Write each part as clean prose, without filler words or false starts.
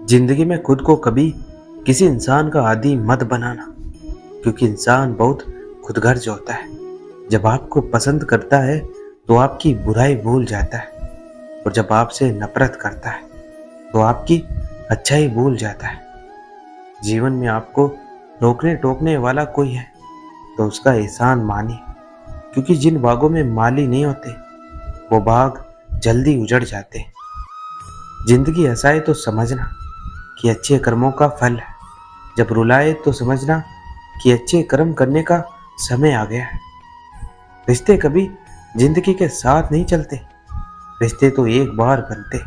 जिंदगी में खुद को कभी किसी इंसान का आदी मत बनाना, क्योंकि इंसान बहुत खुदगर्ज होता है। जब आपको पसंद करता है तो आपकी बुराई भूल जाता है, और जब आपसे नफरत करता है तो आपकी अच्छाई भूल जाता है। जीवन में आपको रोकने टोकने वाला कोई है तो उसका एहसान मानिए, क्योंकि जिन बागों में माली नहीं होते वो बाग जल्दी उजड़ जाते हैं। जिंदगी हंसाए तो समझना कि अच्छे कर्मों का फल है, जब रुलाए तो समझना कि अच्छे कर्म करने का समय आ गया है। रिश्ते कभी जिंदगी के साथ नहीं चलते, रिश्ते तो एक बार बनते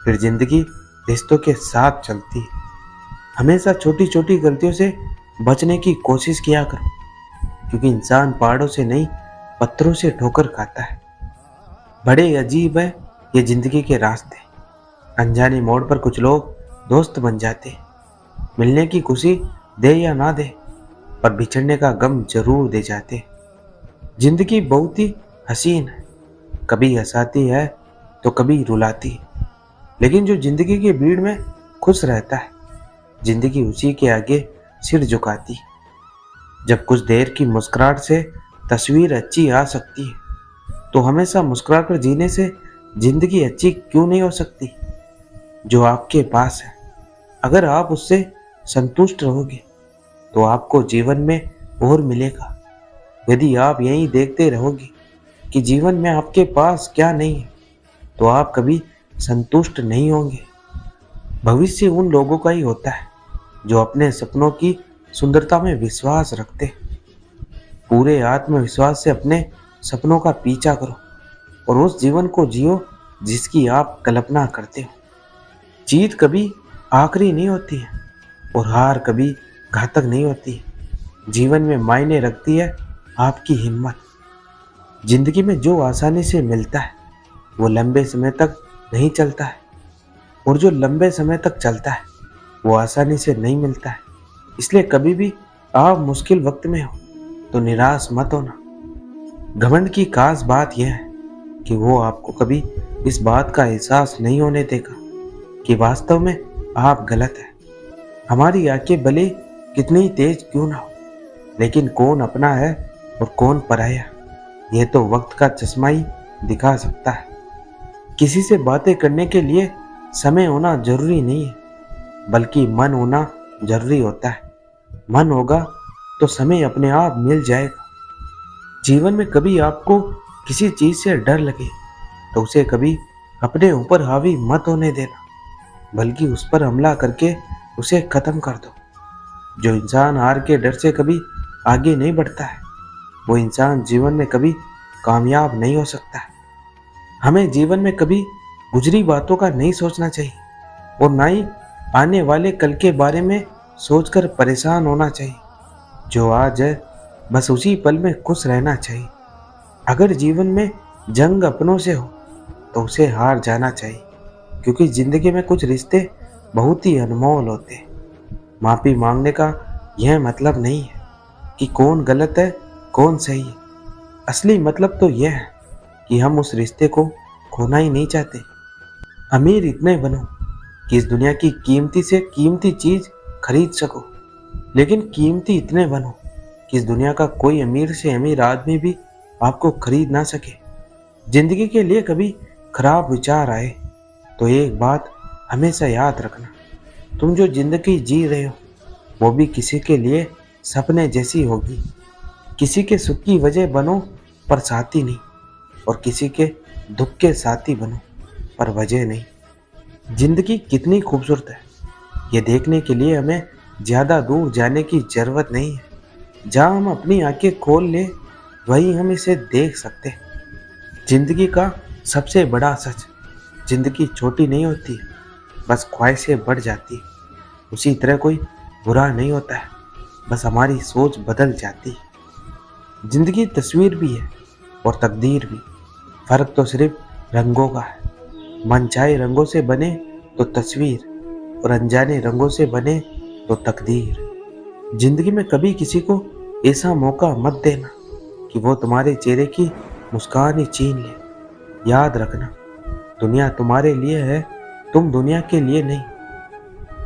फिर जिंदगी रिश्तों के साथ चलती है। हमेशा छोटी छोटी गलतियों से बचने की कोशिश किया करो, क्योंकि इंसान पहाड़ों से नहीं पत्थरों से ठोकर खाता है। बड़े अजीब है ये जिंदगी के रास्ते, अनजाने मोड़ पर कुछ लोग दोस्त बन जाते हैं। मिलने की खुशी दे या ना दे, पर बिछड़ने का गम जरूर दे जाते हैं। जिंदगी बहुत ही हसीन है, कभी हंसाती है तो कभी रुलाती है, लेकिन जो जिंदगी की भीड़ में खुश रहता है, जिंदगी उसी के आगे सिर झुकाती है। जब कुछ देर की मुस्कुराहट से तस्वीर अच्छी आ सकती है, तो हमेशा मुस्कुराकर जीने से जिंदगी अच्छी क्यों नहीं हो सकती। जो आपके पास है, अगर आप उससे संतुष्ट रहोगे तो आपको जीवन में और मिलेगा। यदि आप यही देखते रहोगे कि जीवन में आपके पास क्या नहीं है, तो आप कभी संतुष्ट नहीं होंगे। भविष्य उन लोगों का ही होता है जो अपने सपनों की सुंदरता में विश्वास रखते हैं। पूरे आत्मविश्वास से अपने सपनों का पीछा करो और उस जीवन को जियो जिसकी आप कल्पना करते हो। जीत कभी आखिरी नहीं होती है और हार कभी घातक नहीं होती है। जीवन में मायने रखती है आपकी हिम्मत। जिंदगी में जो आसानी से मिलता है वो लंबे समय तक नहीं चलता है, और जो लंबे समय तक चलता है वो आसानी से नहीं मिलता है। इसलिए कभी भी आप मुश्किल वक्त में हो तो निराश मत होना। घमंड की खास बात यह है कि वो आपको कभी इस बात का एहसास नहीं होने देगा कि वास्तव में आप गलत हैं। हमारी आंखें भले कितनी तेज क्यों ना हो, लेकिन कौन अपना है और कौन पराया, यह तो वक्त का चश्मा ही दिखा सकता है। किसी से बातें करने के लिए समय होना जरूरी नहीं है, बल्कि मन होना जरूरी होता है। मन होगा तो समय अपने आप मिल जाएगा। जीवन में कभी आपको किसी चीज से डर लगे तो उसे कभी अपने ऊपर हावी मत होने देना, बल्कि उस पर हमला करके उसे खत्म कर दो। जो इंसान हार के डर से कभी आगे नहीं बढ़ता है, वो इंसान जीवन में कभी कामयाब नहीं हो सकता है। हमें जीवन में कभी गुजरी बातों का नहीं सोचना चाहिए, और ना ही आने वाले कल के बारे में सोचकर परेशान होना चाहिए। जो आज है बस उसी पल में खुश रहना चाहिए। अगर जीवन में जंग अपनों से हो तो उसे हार जाना चाहिए, क्योंकि जिंदगी में कुछ रिश्ते बहुत ही अनमोल होते हैं। माफी मांगने का यह मतलब नहीं है कि कौन गलत है कौन सही है। असली मतलब तो यह है कि हम उस रिश्ते को खोना ही नहीं चाहते। अमीर इतने बनो कि इस दुनिया की कीमती से कीमती चीज खरीद सको, लेकिन कीमती इतने बनो कि इस दुनिया का कोई अमीर से अमीर आदमी भी आपको खरीद ना सके। जिंदगी के लिए कभी खराब विचार आए तो एक बात हमेशा याद रखना, तुम जो जिंदगी जी रहे हो वो भी किसी के लिए सपने जैसी होगी। किसी के सुख की वजह बनो पर साथी नहीं, और किसी के दुख के साथी बनो पर वजह नहीं। जिंदगी कितनी खूबसूरत है ये देखने के लिए हमें ज़्यादा दूर जाने की ज़रूरत नहीं है। जहाँ हम अपनी आंखें खोल ले वहीं हम इसे देख सकते हैं। जिंदगी का सबसे बड़ा सच, जिंदगी छोटी नहीं होती, बस ख्वाहिशें बढ़ जाती। उसी तरह कोई बुरा नहीं होता है, बस हमारी सोच बदल जाती है। जिंदगी तस्वीर भी है और तकदीर भी, फर्क तो सिर्फ रंगों का है। मनचाहे रंगों से बने तो तस्वीर, और अनजाने रंगों से बने तो तकदीर। जिंदगी में कभी किसी को ऐसा मौका मत देना कि वो तुम्हारे चेहरे की मुस्कान ही छीन ले। याद रखना, दुनिया तुम्हारे लिए है, तुम दुनिया के लिए नहीं।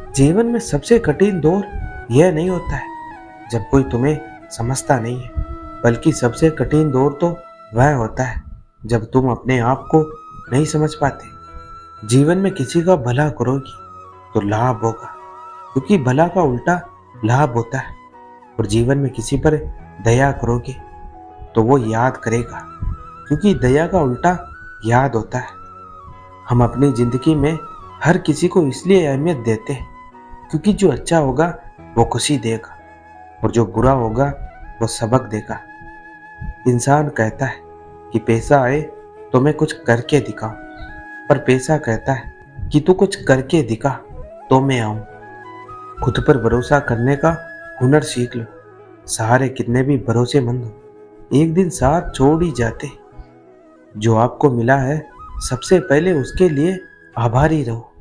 जीवन में सबसे कठिन दौर यह नहीं होता है जब कोई तुम्हें समझता नहीं है, बल्कि सबसे कठिन दौर तो वह होता है जब तुम अपने आप को नहीं समझ पाते। जीवन में किसी का भला करोगी तो लाभ होगा, क्योंकि भला का उल्टा लाभ होता है। और जीवन में किसी पर दया करोगे तो वो याद करेगा, क्योंकि दया का उल्टा याद होता है। हम अपनी जिंदगी में हर किसी को इसलिए अहमियत देते हैं क्योंकि जो अच्छा होगा वो खुशी देगा और जो बुरा होगा वो सबक देगा। इंसान कहता है कि पैसा आए तो मैं कुछ करके दिखाऊं, पर पैसा कहता है कि तू कुछ करके दिखा तो मैं आऊं। खुद पर भरोसा करने का हुनर सीख लो। सहारे कितने भी भरोसेमंद हो, एक दिन साथ छोड़ ही जाते। जो आपको मिला है सबसे पहले उसके लिए आभारी रहो।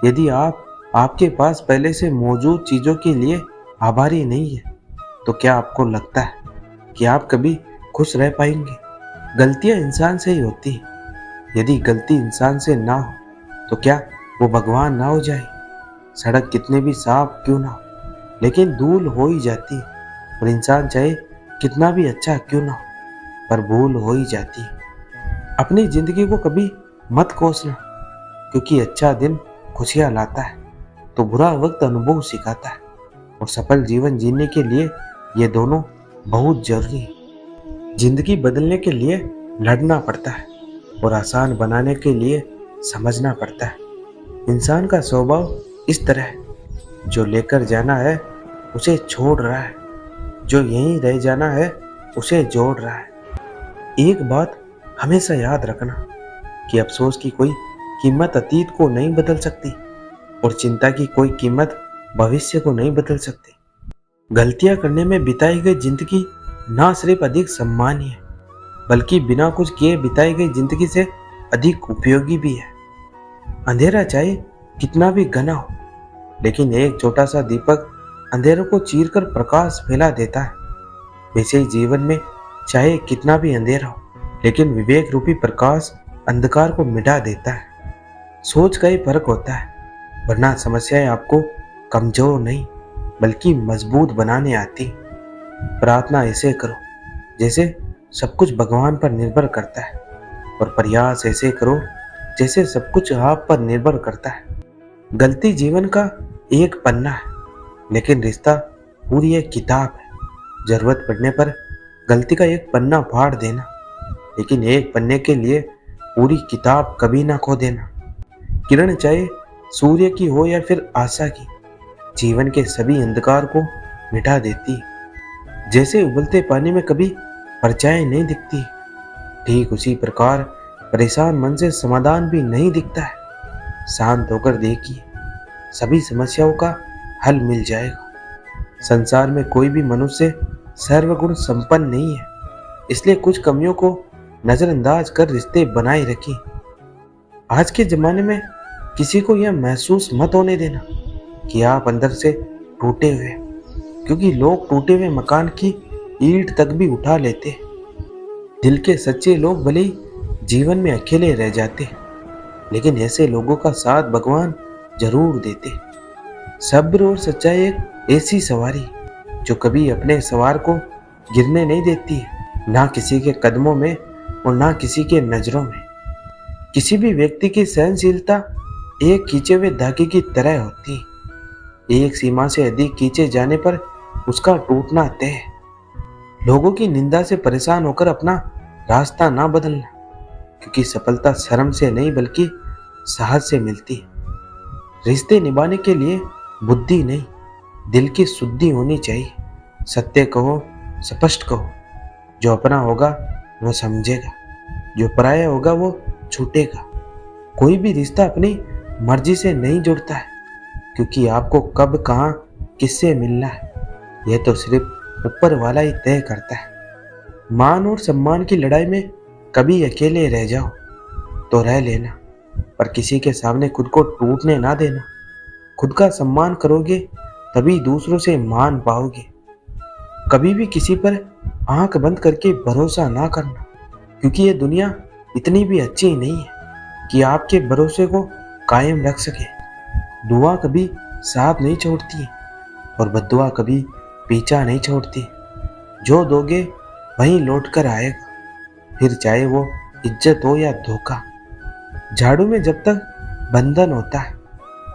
यदि आपके पास पहले से मौजूद चीजों के लिए आभारी नहीं है तो क्या आपको लगता है कि आप कभी खुश रह पाएंगे? गलतियां इंसान से ही होती हैं। यदि गलती इंसान से ना हो तो क्या वो भगवान ना हो जाए? सड़क कितने भी साफ क्यों ना हो, लेकिन धूल हो ही जाती है। और इंसान चाहे कितना भी अच्छा क्यों ना हो, पर भूल हो ही जाती है। अपनी जिंदगी को कभी मत कोसना, क्योंकि अच्छा दिन खुशियां लाता है तो बुरा वक्त अनुभव सिखाता है। और सफल जीवन जीने के लिए ये दोनों बहुत जरूरी है। जिंदगी बदलने के लिए लड़ना पड़ता है और आसान बनाने के लिए समझना पड़ता है। इंसान का स्वभाव इस तरह है, जो लेकर जाना है उसे छोड़ रहा है, जो यहीं रह जाना है उसे जोड़ रहा है। एक बात हमेशा याद रखना कि अफसोस की कोई कीमत अतीत को नहीं बदल सकती और चिंता की कोई कीमत भविष्य को नहीं बदल सकती। गलतियां करने में बिताई गई जिंदगी ना सिर्फ अधिक सम्मानीय है, बल्कि बिना कुछ किए बिताई गई जिंदगी से अधिक उपयोगी भी है। अंधेरा चाहे कितना भी घना हो, लेकिन एक छोटा सा दीपक अंधेरों को चीरकर प्रकाश फैला देता है। वैसे ही जीवन में चाहे कितना भी अंधेरा हो, लेकिन विवेक रूपी प्रकाश अंधकार को मिटा देता है। सोच का ही फर्क होता है, वरना समस्याएं आपको कमजोर नहीं बल्कि मजबूत बनाने आती। प्रार्थना ऐसे करो जैसे सब कुछ भगवान पर निर्भर करता है, और प्रयास ऐसे करो जैसे सब कुछ आप पर निर्भर करता है। गलती जीवन का एक पन्ना है, लेकिन रिश्ता पूरी एक किताब है। जरूरत पड़ने पर गलती का एक पन्ना फाड़ देना, लेकिन एक पन्ने के लिए पूरी किताब कभी ना खो देना। किरण चाहे सूर्य की हो या फिर आशा की, जीवन के सभी अंधकार को मिटा देती। जैसे उबलते पानी में कभी परछाई नहीं दिखती, ठीक उसी प्रकार परेशान मन से समाधान भी नहीं दिखता है। शांत होकर देखिए, सभी समस्याओं का हल मिल जाएगा। संसार में कोई भी मनुष्य सर्वगुण संपन्न नहीं है, इसलिए कुछ कमियों को नजरअंदाज कर रिश्ते बनाए रखिए। आज के जमाने में किसी को यह महसूस मत होने देना कि आप अंदर से टूटे हुए, क्योंकि लोग टूटे हुए मकान की ईंट तक भी उठा लेते। दिल के सच्चे लोग भले ही जीवन में अकेले रह जाते, लेकिन ऐसे लोगों का साथ भगवान जरूर देते। सब्र और सच्चाई एक ऐसी सवारी जो कभी अपने सवार को गिरने नहीं देती है, ना किसी के कदमों में और ना किसी के नजरों में। किसी भी व्यक्ति की सहनशीलता एक खींचे हुए धागे की तरह होती है। एक सीमा से अधिक खींचे जाने पर उसका टूटना तय है। लोगों की निंदा से परेशान होकर अपना रास्ता ना बदलना, क्योंकि सफलता शर्म से नहीं बल्कि साहस से मिलती है। रिश्ते निभाने के लिए बुद्धि नहीं, दिल की शुद्धि होनी चाहिए। सत्य कहो, स्पष्ट कहो। जो अपना होगा वो समझेगा, जो पराया होगा वो छूटेगा। कोई भी रिश्ता अपनी मर्जी से नहीं जुड़ता है, क्योंकि आपको कब कहाँ किससे मिलना है यह तो सिर्फ ऊपर वाला ही तय करता है। मान और सम्मान की लड़ाई में कभी अकेले रह जाओ तो रह लेना, पर किसी के सामने खुद को टूटने ना देना। खुद का सम्मान करोगे तभी दूसरों से मान पाओगे। कभी भी किसी पर आंख बंद करके भरोसा ना करना, क्योंकि ये दुनिया इतनी भी अच्छी नहीं है कि आपके भरोसे को कायम रख सके। दुआ कभी साथ नहीं छोड़ती और बद्दुआ कभी पीछा नहीं छोड़ती। जो दोगे वहीं लौट कर आएगा, फिर चाहे वो इज्जत हो या धोखा। झाड़ू में जब तक बंधन होता है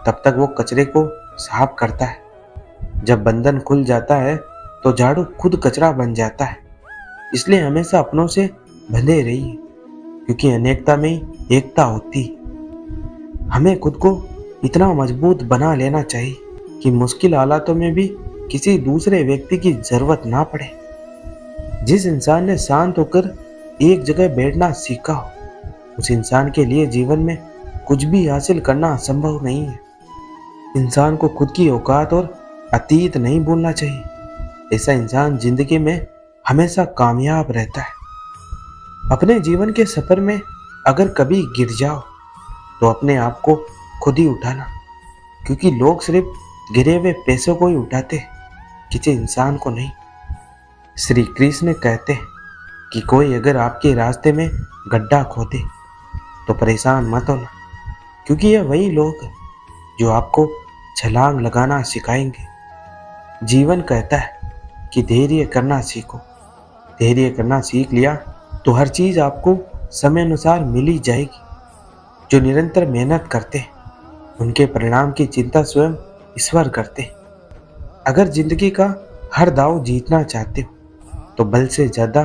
तब तक वो कचरे को साफ करता है। जब बंधन खुल जाता है तो झाड़ू खुद कचरा बन जाता है। इसलिए हमेशा अपनों से बंधे रहिए, क्योंकि अनेकता में ही एकता होती। हमें खुद को इतना मजबूत बना लेना चाहिए कि मुश्किल हालातों में भी किसी दूसरे व्यक्ति की जरूरत ना पड़े। जिस इंसान ने शांत होकर एक जगह बैठना सीखा हो, उस इंसान के लिए जीवन में कुछ भी हासिल करना असंभव नहीं है। इंसान को खुद की औकात और अतीत नहीं भूलना चाहिए। ऐसा इंसान जिंदगी में हमेशा कामयाब रहता है। अपने जीवन के सफर में अगर कभी गिर जाओ तो अपने आप को खुद ही उठाना, क्योंकि लोग सिर्फ गिरे हुए पैसों को ही उठाते, किसी इंसान को नहीं। श्री कृष्ण कहते हैं कि कोई अगर आपके रास्ते में गड्ढा खोदे तो परेशान मत होना, क्योंकि ये वही लोग हैं जो आपको छलांग लगाना सिखाएंगे। जीवन कहता है कि धैर्य करना सीखो। धैर्य करना सीख लिया तो हर चीज़ आपको समय अनुसार मिल ही जाएगी। जो निरंतर मेहनत करते हैं उनके परिणाम की चिंता स्वयं ईश्वर करते हैं। अगर जिंदगी का हर दांव जीतना चाहते हो तो बल से ज़्यादा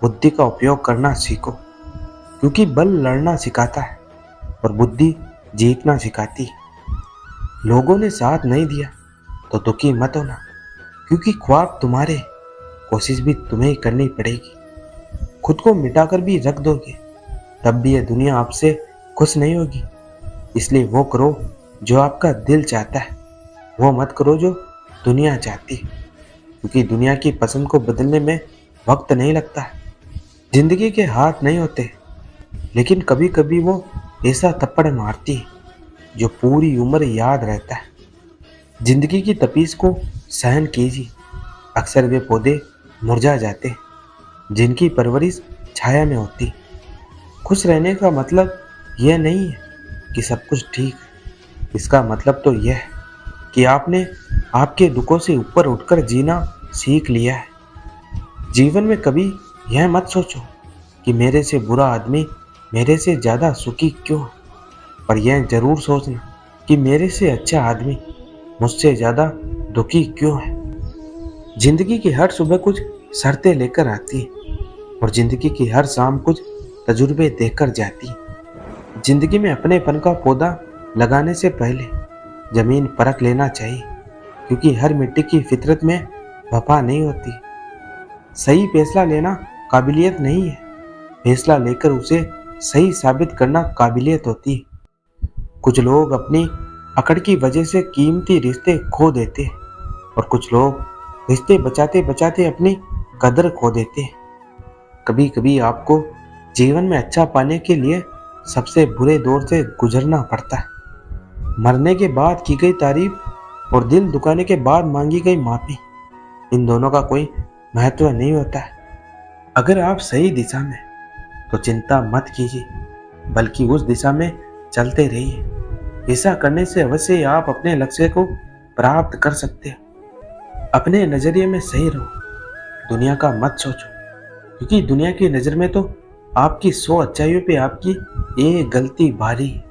बुद्धि का उपयोग करना सीखो, क्योंकि बल लड़ना सिखाता है और बुद्धि जीतना सिखाती है। लोगों ने साथ नहीं दिया तो दुखी मत होना, क्योंकि ख्वाब तुम्हारे, कोशिश भी तुम्हें ही करनी पड़ेगी। खुद को मिटाकर भी रख दोगे तब भी यह दुनिया आपसे खुश नहीं होगी। इसलिए वो करो जो आपका दिल चाहता है, वो मत करो जो दुनिया चाहती है, क्योंकि दुनिया की पसंद को बदलने में वक्त नहीं लगता है। जिंदगी के हाथ नहीं होते, लेकिन कभी कभी वो ऐसा थप्पड़ मारती है जो पूरी उम्र याद रहता है। जिंदगी की तपीस को सहन कीजिए। अक्सर वे पौधे मुरझा जाते हैं जिनकी परवरिश छाया में होती। खुश रहने का मतलब यह नहीं है कि सब कुछ ठीक है। इसका मतलब तो यह है कि आपने आपके दुखों से ऊपर उठकर जीना सीख लिया है। जीवन में कभी यह मत सोचो कि मेरे से बुरा आदमी मेरे से ज़्यादा सुखी क्यों है, पर यह जरूर सोचना कि मेरे से अच्छा आदमी मुझसे ज़्यादा दुखी क्यों है। जिंदगी की हर सुबह कुछ शर्तें लेकर आती है और जिंदगी की हर शाम कुछ तजुर्बे देकर जाती है। जिंदगी में अपनेपन का पौधा लगाने से पहले जमीन परख लेना चाहिए, क्योंकि हर मिट्टी की फितरत में वफा नहीं होती। सही फैसला लेना काबिलियत नहीं है, फैसला लेकर उसे सही साबित करना काबिलियत होती है। कुछ लोग अपनी अकड़ की वजह से कीमती रिश्ते खो देते हैं और कुछ लोग रिश्ते बचाते बचाते अपनी कदर खो देते हैं। कभी कभी आपको जीवन में अच्छा पाने के लिए सबसे बुरे दौर से गुजरना पड़ता है। मरने के बाद की गई तारीफ और दिल दुखाने के बाद मांगी गई माफी, इन दोनों का कोई महत्व नहीं होता है। अगर आप सही दिशा में तो चिंता मत कीजिए, बल्कि उस दिशा में चलते रहिए। ऐसा करने से अवश्य आप अपने लक्ष्य को प्राप्त कर सकते हो। अपने नजरिए में सही रहो, दुनिया का मत सोचो, क्योंकि दुनिया की नज़र में तो आपकी 100 अच्छाइयों पे आपकी एक गलती भारी है।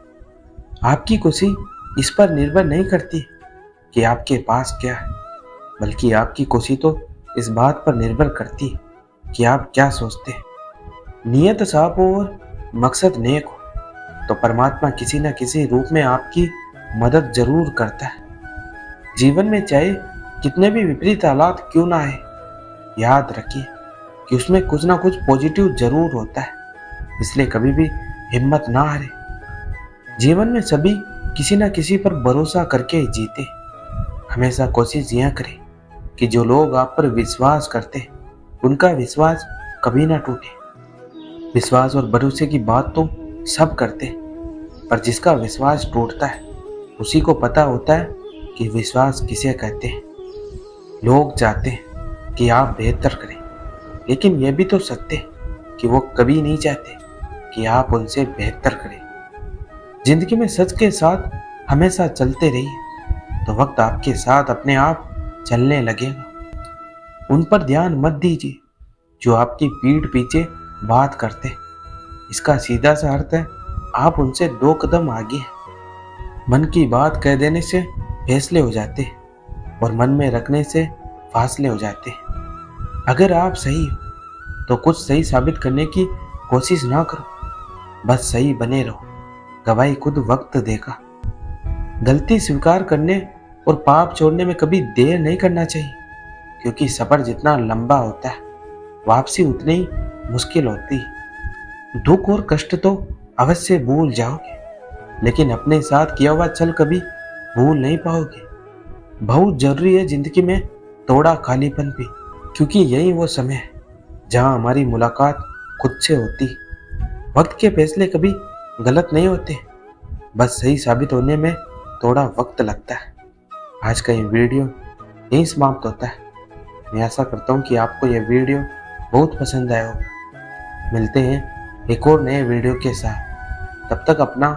आपकी खुशी इस पर निर्भर नहीं करती कि आपके पास क्या है, बल्कि आपकी खुशी तो इस बात पर निर्भर करती है कि आप क्या सोचते हैं। नियत साफ हो और मकसद नेक हो तो परमात्मा किसी न किसी रूप में आपकी मदद जरूर करता है। जीवन में चाहे कितने भी विपरीत हालात क्यों ना आए, याद रखिए कि उसमें कुछ ना कुछ पॉजिटिव जरूर होता है। इसलिए कभी भी हिम्मत ना हारे। जीवन में सभी किसी न किसी पर भरोसा करके जीते। हमेशा कोशिश यह करें कि जो लोग आप पर विश्वास करते हैं उनका विश्वास कभी ना टूटे। विश्वास और भरोसे की बात तो सब करते हैं, पर जिसका विश्वास टूटता है उसी को पता होता है कि विश्वास किसे कहते हैं। लोग चाहते हैं कि आप बेहतर करें, लेकिन यह भी तो सत्य है कि वो कभी नहीं चाहते कि आप उनसे बेहतर करें। जिंदगी में सच के साथ हमेशा चलते रहिए। तो वक्त आपके साथ अपने आप चलने लगेगा। उन पर ध्यान मत दीजिए जो आपकी पीठ पीछे बात करते। इसका सीधा सा अर्थ है आप उनसे 2 कदम आगे हैं। मन की बात कह देने से फैसले हो जाते और मन में रखने से फासले हो जाते। अगर आप सही हो तो कुछ सही साबित करने की कोशिश ना करो, बस सही बने रहो। गवाही खुद वक्त देगा। गलती स्वीकार करने और पाप छोड़ने में कभी देर नहीं करना चाहिए, क्योंकि सफर जितना लंबा होता है वापसी उतनी ही मुश्किल होती है। दुख और कष्ट तो अवश्य भूल जाओगे, लेकिन अपने साथ किया हुआ छल कभी भूल नहीं पाओगे। बहुत जरूरी है जिंदगी में थोड़ा खालीपन भी, क्योंकि यही वो समय है जहां हमारी मुलाकात खुद से होती। वक्त के फैसले कभी गलत नहीं होते, बस सही साबित होने में थोड़ा वक्त लगता है। आज का ये वीडियो यहीं समाप्त होता है। मैं आशा करता हूँ कि आपको यह वीडियो बहुत पसंद आया होगा। मिलते हैं एक और नए वीडियो के साथ। तब तक अपना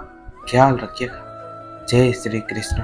ख्याल रखिएगा। जय श्री कृष्ण।